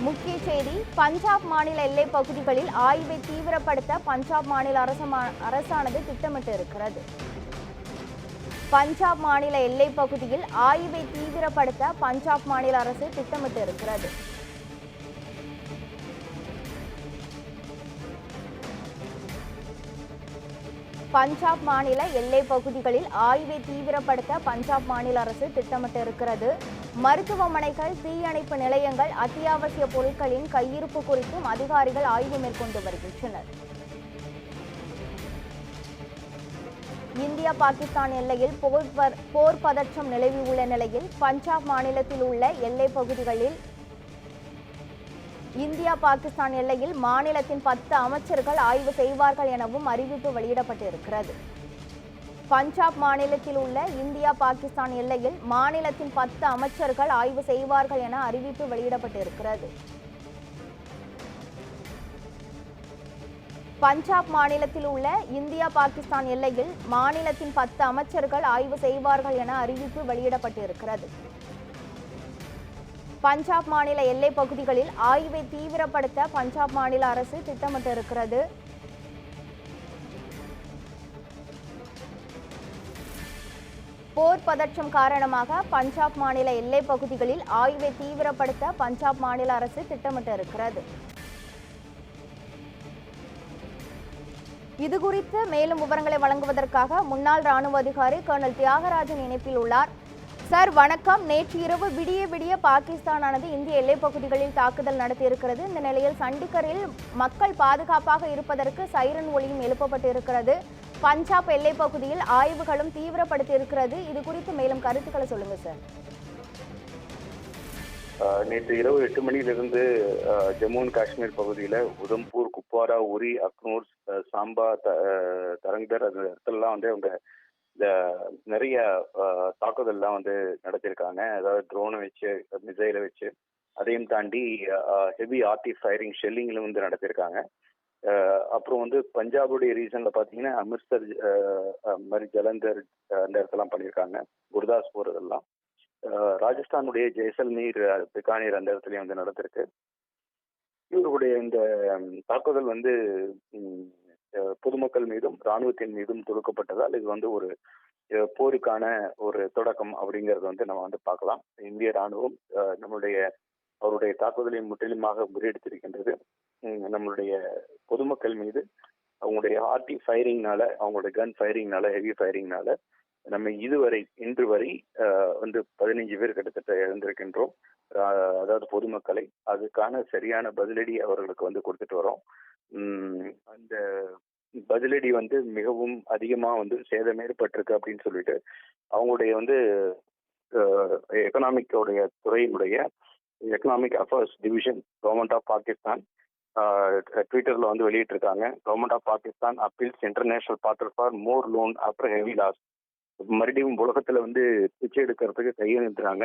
முக்கிய செய்தி பஞ்சாப் மாநில எல்லை பகுதிகளில் ஆய்வை தீவிரப்படுத்த பஞ்சாப் மாநில அரசானது திட்டமிட்டு இருக்கிறது. பஞ்சாப் மாநில எல்லை பகுதியில் ஆய்வை தீவிரப்படுத்த பஞ்சாப் மாநில அரசு திட்டமிட்டு இருக்கிறது. பஞ்சாப் மாநில எல்லை பகுதிகளில் ஆய்வை தீவிரப்படுத்த பஞ்சாப் மாநில அரசு திட்டமிட்டு இருக்கிறது. மருத்துவமனைகள், தீயணைப்பு நிலையங்கள், அத்தியாவசிய பொருட்களின் கையிருப்பு குறித்தும் அதிகாரிகள் ஆய்வு மேற்கொண்டு வருகின்றனர். இந்தியா பாகிஸ்தான் எல்லையில் போர் பதற்றம் நிலவியுள்ள நிலையில் பஞ்சாப் மாநிலத்தில் உள்ள எல்லை பகுதிகளில் இந்தியா பாகிஸ்தான் எல்லையில் மாநிலத்தின் 10 அமைச்சர்கள் ஆய்வு செய்வார்கள் எனவும் அறிவிப்பு வெளியிடப்பட்டிருக்கிறது. பஞ்சாப் மாநிலத்தில் உள்ள இந்தியா பாகிஸ்தான் எல்லையில் மாநிலத்தின் 10 அமைச்சர்கள் ஆய்வு செய்வார்கள் என அறிவிப்பு வெளியிடப்பட்டிருக்கிறது. பஞ்சாப் மாநிலத்தில் உள்ள இந்தியா பாகிஸ்தான் எல்லையில் மாநிலத்தின் 10 அமைச்சர்கள் ஆய்வு செய்வார்கள் என அறிவிப்பு வெளியிடப்பட்டிருக்கிறது. பஞ்சாப் மாநில எல்லை பகுதிகளில் ஆய்வை தீவிரப்படுத்த பஞ்சாப் மாநில அரசு திட்டமிட்டிருக்கிறது. போர் பதற்றம் காரணமாக பஞ்சாப் மாநில எல்லை பகுதிகளில் ஆய்வை தீவிரப்படுத்த பஞ்சாப் மாநில அரசு திட்டமிட்டிருக்கிறது. இதுகுறித்து மேலும் விவரங்களை வழங்குவதற்காக முன்னாள் ராணுவ அதிகாரி கர்னல் தியாகராஜன் இணைப்பில் உள்ளார். சார் வணக்கம். நேற்று இரவு விடிய பாகிஸ்தானானது இந்திய எல்லைப் பகுதிகளில் தாக்குதல் நடத்தியிருக்கிறது. இந்த நிலையில் சண்டிகரில் மக்கள் பாதுகாப்பாக இருப்பதற்கு சைரன் ஒலியும் எழுப்பப்பட்டிருக்கிறது. பஞ்சாப் எல்லைப் பகுதியில் ஆய்வுகளும் தீவிரப்படுத்தியிருக்கிறது. இது குறித்து மேலும் கருத்துக்களை சொல்லுங்க சார். நேற்று இரவு 8 மணியிலிருந்து ஜம்மு அண்ட் காஷ்மீர் பகுதியில் உதம்பூர், குப்வாரா, உரி, அக்னூர், சாம்பா, தரங்கர் அந்த இடத்துலலாம் வந்து அவங்க இந்த நிறைய தாக்குதல்லாம் வந்து நடத்தியிருக்காங்க. அதாவது ட்ரோனை வச்சு, மிசைலை வச்சு, அதையும் தாண்டி ஹெவி ஆர்டி ஃபயரிங் ஷெல்லிங்கிலும் வந்து நடத்தியிருக்காங்க. அப்புறம் வந்து பஞ்சாபுடைய ரீசனில் பார்த்தீங்கன்னா அமிர்தசர் மாதிரி ஜலந்தர் அந்த இடத்தெல்லாம் பண்ணியிருக்காங்க, குர்தாஸ்பூர் இதெல்லாம். ராஜஸ்தானுடைய ஜெய்சல்மீர், பிகானீர் அந்த இடத்துலையும் வந்து நடத்திருக்கு. இவருடைய இந்த தாக்குதல் வந்து பொதுமக்கள் மீதும் இராணுவத்தின் மீதும் தொடுக்கப்பட்டதால் இது வந்து ஒரு போருக்கான ஒரு தொடக்கம் அப்படிங்கறது வந்து நம்ம வந்து பார்க்கலாம். இந்திய ராணுவம் அவருடைய தாக்குதலை முற்றிலுமாக முறியடித்திருக்கின்றது. நம்மளுடைய பொதுமக்கள் மீது அவங்களுடைய ஆர்டி ஃபயரிங்னால, அவங்களுடைய கன் ஃபயரிங்னால, ஹெவி ஃபயரிங்னால நம்ம இன்று வரை வந்து 15 பேர் கிட்டத்தட்ட இழந்திருக்கின்றோம். அதாவது பொதுமக்களை. அதுக்கான சரியான பதிலடி அவர்களுக்கு வந்து கொடுத்துட்டு வரோம். அந்த பதிலடி வந்து மிகவும் அதிகமா வந்து சேதம் ஏற்பட்டிருக்கு அப்படின்னு சொல்லிட்டு அவங்களுடைய வந்து எக்கனாமிக்கோடைய துறையினுடைய economic affairs division government of Pakistan ட்விட்டர்ல வந்து வெளியிட்டிருக்காங்க. Government of Pakistan appeals international partner for more loan after heavy loss. மறுபடியும் உலகத்துல வந்து பிச்சை எடுக்கிறதுக்கு கையெழுத்துறாங்க.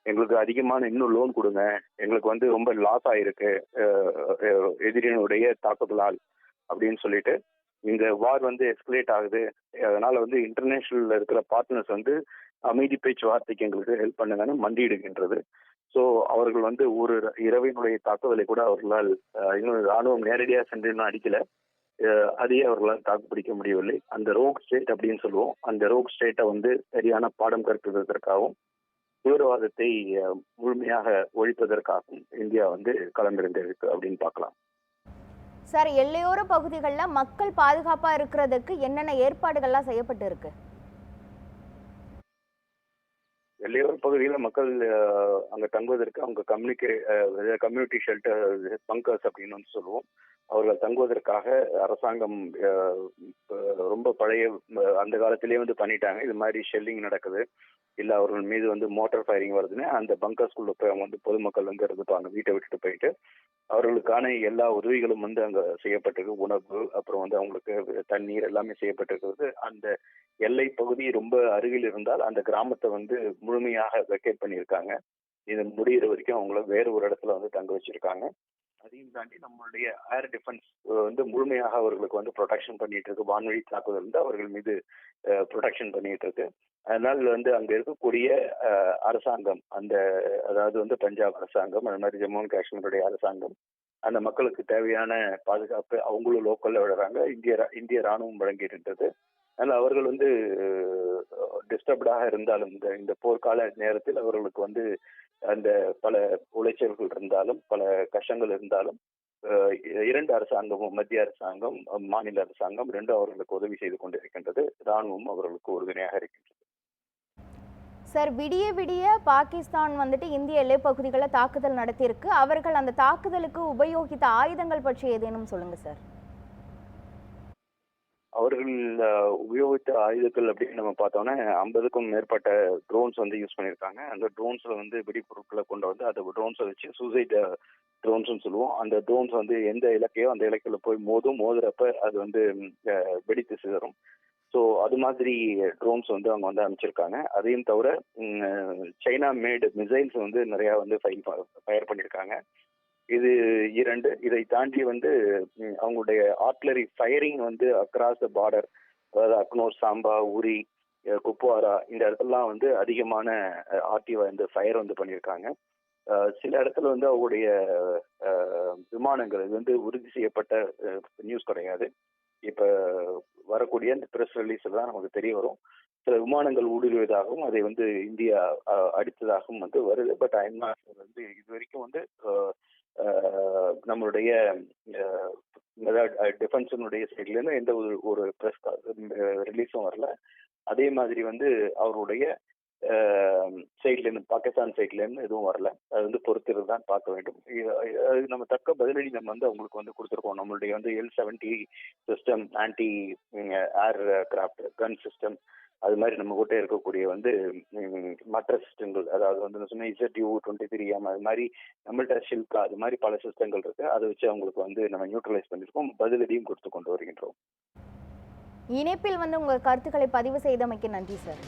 எங்களுக்கு அதிகமான இன்னும் லோன் கொடுங்க, எங்களுக்கு வந்து ரொம்ப லாஸ் ஆயிருக்கு எதிரியினுடைய தாக்குதலால் அப்படின்னு சொல்லிட்டு இந்த வார் வந்து எஸ்கலேட் ஆகுது. அதனால வந்து இன்டர்நேஷனல்ல இருக்கிற பார்ட்னர்ஸ் வந்து அமைதி பேச்சுவார்த்தைக்கு எங்களுக்கு ஹெல்ப் பண்ணுங்கன்னு மண்டியிடுகின்றது. ஸோ அவர்கள் வந்து ஒரு இரவினுடைய தாக்குதலை கூட அவர்களால் இன்னும் ராணுவம் நேரடியாக சென்று இன்னும் அடிக்கல, அதையே அவர்களால் தாக்குப்பிடிக்க முடியவில்லை. அந்த ரோக் ஸ்டேட் அப்படின்னு சொல்லுவோம், அந்த ரோக் ஸ்டேட்டை வந்து சரியான பாடம் கற்பிப்பதற்காகவும் தீவிரவாதத்தை முழுமையாக ஒழிப்பதற்காகவும் இந்தியா வந்து களமிறந்திருக்கு அப்படின்னு பார்க்கலாம். சார், எல்லையோர பகுதிகளில் மக்கள் பாதுகாப்பா இருக்கிறதுக்கு என்னென்ன ஏற்பாடுகள்லாம் செய்யப்பட்டு இருக்கு? எல்லையோர பகுதியில் மக்கள் அங்கே தங்குவதற்கு அவங்க கம்யூனிட்டி ஷெல்டர் பங்கர்ஸ் அப்படின்னு வந்து சொல்லுவோம், அவர்கள் தங்குவதற்காக அரசாங்கம் ரொம்ப பழைய அந்த காலத்திலேயே வந்து பண்ணிட்டாங்க. இது மாதிரி ஷெல்லிங் நடக்குது, இல்லை அவர்கள் மீது வந்து மோட்டார் ஃபயரிங் வருதுன்னு அந்த பங்கர்ஸ்குள்ள போய் அவங்க வந்து பொதுமக்கள் வந்து இருந்துப்பாங்க. வீட்டை விட்டுட்டு போயிட்டு அவர்களுக்கான எல்லா உதவிகளும் வந்து அங்கே செய்யப்பட்டிருக்கு. உணவு, அப்புறம் வந்து அவங்களுக்கு தண்ணீர் எல்லாமே செய்யப்பட்டிருக்கிறது. அந்த எல்லை பகுதி ரொம்ப அருகில் இருந்தால் அந்த கிராமத்தை வந்து முழுமையாக வெக்கேட் பண்ணியிருக்காங்க. இது முடிகிற வரைக்கும் அவங்கள வேறு ஒரு இடத்துல வந்து தங்க வச்சிருக்காங்க. அதையும் தாண்டி நம்மளுடைய ஏர் டிஃபென்ஸ் வந்து முழுமையாக அவர்களுக்கு வந்து ப்ரொடெக்ஷன் பண்ணிட்டு இருக்கு. வான்வழி தாக்குதல் வந்து அவர்கள் மீது ப்ரொடெக்ஷன் பண்ணிட்டு இருக்கு. அதனால வந்து அங்க இருக்கக்கூடிய அரசாங்கம், அதாவது வந்து பஞ்சாப் அரசாங்கம், அது மாதிரி ஜம்மு அண்ட் காஷ்மீருடைய அரசாங்கம் அந்த மக்களுக்கு தேவையான பாதுகாப்பு அவங்களும் லோக்கல்ல விடுறாங்க. இந்திய ராணுவம் வழங்கியிருந்தது. அதனால அவர்கள் வந்து டிஸ்டர்ப்டாக இருந்தாலும் இந்த போர்க்கால நேரத்தில் அவர்களுக்கு வந்து அந்த பல உளைச்சல்கள் இருந்தாலும் பல கஷ்டங்கள் இருந்தாலும் அஹ், இரண்டு அரசாங்கமும், மத்திய அரசாங்கம், மாநில அரசாங்கம் ரெண்டும் அவர்களுக்கு உதவி செய்து கொண்டிருக்கின்றது. ராணுவம் அவர்களுக்கு உறுதுணையாக இருக்கின்றது. சார், விடிய விடிய பாகிஸ்தான் வந்துட்டு இந்திய எல்லைப் பகுதிகளை தாக்குதல் நடத்தியிருக்கு. அவர்கள் அந்த தாக்குதலுக்கு உபயோகித்த ஆயுதங்கள் பற்றி ஏதேனும் சொல்லுங்க சார். அவர்கள் உபயோகித்த ஆயுதங்கள் அப்படின்னு நம்ம பார்த்தோம்னா 50க்கும் மேற்பட்ட ட்ரோன்ஸ் வந்து யூஸ் பண்ணியிருக்காங்க. அந்த ட்ரோன்ஸ்ல வந்து வெடிபொருட்களை கொண்டு வந்து அந்த ட்ரோன்ஸை வச்சு சூசைட் ட்ரோன்ஸ்னு சொல்லுவோம். அந்த ட்ரோன்ஸ் வந்து எந்த இலக்கையோ அந்த இலக்கில போய் மோதுறப்ப அது வந்து வெடித்து சிதறும். ஸோ அது மாதிரி ட்ரோன்ஸ் வந்து அவங்க வந்து அமைச்சிருக்காங்க. அதையும் தவிர சைனா மேடு மிசைல்ஸ் வந்து நிறைய வந்து ஃபயர் பண்ணியிருக்காங்க. இது 2. இதை தாண்டி வந்து அவங்களுடைய ஆர்ட்லரி ஃபயரிங் வந்து அக்ராஸ் த பார்டர், அதாவது அக்னோர், சாம்பா, உரி, குப்வாரா இந்த இடத்துலலாம் வந்து அதிகமான இந்த ஃபயர் வந்து பண்ணியிருக்காங்க. சில இடத்துல வந்து அவங்களுடைய விமானங்கள், இது வந்து உறுதி செய்யப்பட்ட நியூஸ் கிடையாது. இப்ப வரக்கூடிய இந்த பிரஸ் ரிலீஸ்ல தான் நமக்கு தெரிய வரும். சில விமானங்கள் ஊடுருவியதாகவும் அதை வந்து இந்தியா அடித்ததாகவும் வந்து வருது. பட் வந்து இது வரைக்கும் வந்து நம்மளுடைய டிஃபென்ஸினுடைய சைட்ல இருந்து எந்த ஒரு பிரஸ் ரிலீஸும் வரல. அதே மாதிரி வந்து அவருடைய சைட்ல இருந்து, பாகிஸ்தான் சைட்ல இருந்து எதுவும் வரல. அது வந்து பொறுத்திருந்து தான் பார்க்க வேண்டும். அது நம்ம தக்க பதிலடி நம்ம வந்து அவங்களுக்கு வந்து கொடுத்துருக்கோம். நம்மளுடைய வந்து L-70 system, anti aircraft gun system, அது மாதிரி நம்ம கிட்ட இருக்கக்கூடிய வந்து மற்ற சிஸ்டங்கள், அதாவது வந்து சொன்ன ZU-23 அது மாதிரி நம்மள்ட்ட ஷில்கா, அது மாதிரி பல சிஸ்டங்கள் இருக்கு. அதை வச்சு அவங்களுக்கு வந்து நம்ம நியூட்ரலைஸ் பண்ணிருக்கோம். பதிலடியும் கொடுத்து கொண்டு வருகின்றோம். இணைப்பில் வந்து உங்கள் கருத்துக்களை பதிவு செய்தமைக்கு நன்றி சார்.